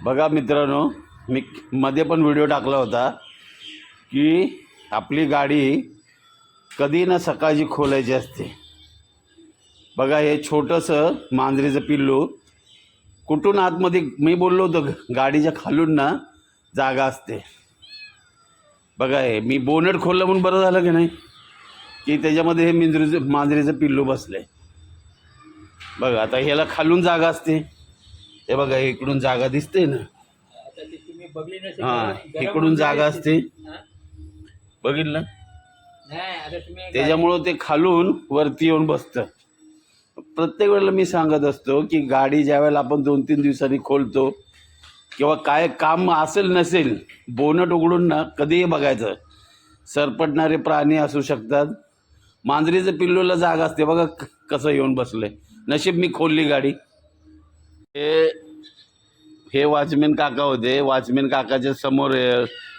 बघा मित्रांनो, मी मध्ये पण व्हिडिओ टाकला होता की आपली गाडी कधी ना सकाळची खोलायची असते. बघा हे छोटंसं मांजरीचं पिल्लू कुठून आतमध्ये, मी बोललो होतो गाडीच्या खालून ना जागा असते. बघा हे मी बोनेट खोललं म्हणून बरं झालं की नाही, की त्याच्यामध्ये हे मांजरीचं पिल्लू बसलं आहे. बघा आता ह्याला खालून जागा असते. हे बघा इकडून जागा दिसते ना, हां इकडून जागा असते, बघितलं. त्याच्यामुळं ते खालून वरती येऊन बसतं. प्रत्येक वेळेला मी सांगत असतो की गाडी ज्यावेळेला आपण 2-3 दिवसांनी खोलतो किंवा काय काम असेल नसेल, बोनट उघडून ना कधीही बघायचं. सरपटणारे प्राणी असू शकतात. मांजरीचं पिल्लूला जागा असते. बघा कसं येऊन बसलंय. नशीब मी खोलली गाडी. हे वॉचमॅन काका होते. वॉचमॅन काकाच्या समोर,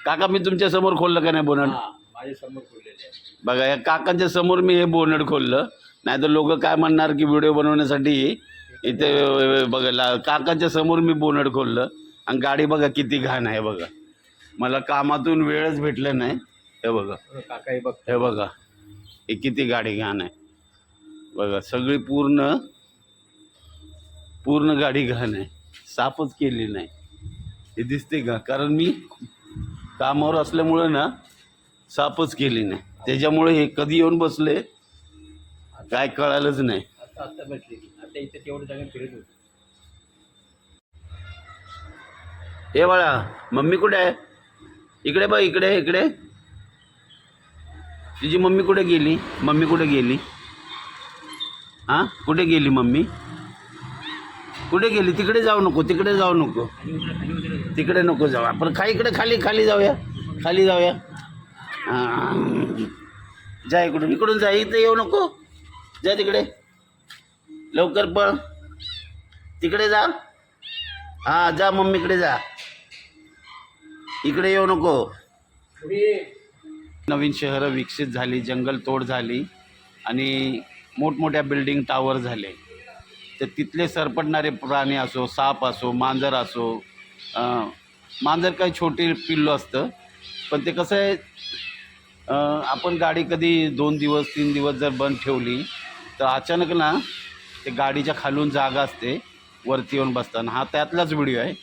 काका मी तुमच्या समोर खोललं का नाही बोनट? माझ्या समोर खोललेले आहे. बघा या काकांच्या समोर मी हे बोनट खोललं. नाही तर लोक काय म्हणणार की व्हिडिओ बनवण्यासाठी इथे बघा काकांच्या समोर मी बोनट खोललं. आणि गाडी बघा किती घाण आहे. बघा मला कामातून वेळच भेटला नाही. हे बघा काका हे बघ, हे बघा हे किती गाडी घाण आहे. बघा सगळी पूर्ण गाडी घाण आहे. साफच केली नाही. हे दिसते का? कारण मी कामावर असल्यामुळं ना साफच केली नाही. त्याच्यामुळे हे कधी येऊन बसले काय कळालंच नाही. आता भेटली. आता इथे तेवढं जागा फिरत होती. हे बाळा मम्मी कुठे आहे? इकडे बघ, इकडे. तुझी मम्मी कुठे गेली? मम्मी कुठे गेली? हां कुठे गेली मम्मी? कुठे गेली? तिकडे जाऊ नको, तिकडे जाऊ नको, तिकडे नको जाऊ. आपण इकडे खाली जाऊया, खाली जाऊया. हां जा इकडून जा. इथे येऊ नको. जा तिकडे लवकर पळ. तिकडे जा. हां जा मम्मीकडे जा. इकडे येऊ नको. नवीन शहरं विकसित झाली, जंगलतोड झाली आणि मोठमोठ्या बिल्डिंग टावर झाले. तर तिथले सरपटणारे प्राणी असो, साप असो, मांजर असो. मांजर काही छोटी पिल्लू असतं, पण ते कसं आहे, आपण गाडी कधी 2 दिवस 3 दिवस जर बंद ठेवली तर अचानक ना ते गाडीच्या खालून जागा असते, वरती येऊन बसताना. हा त्यातलाच व्हिडिओ आहे.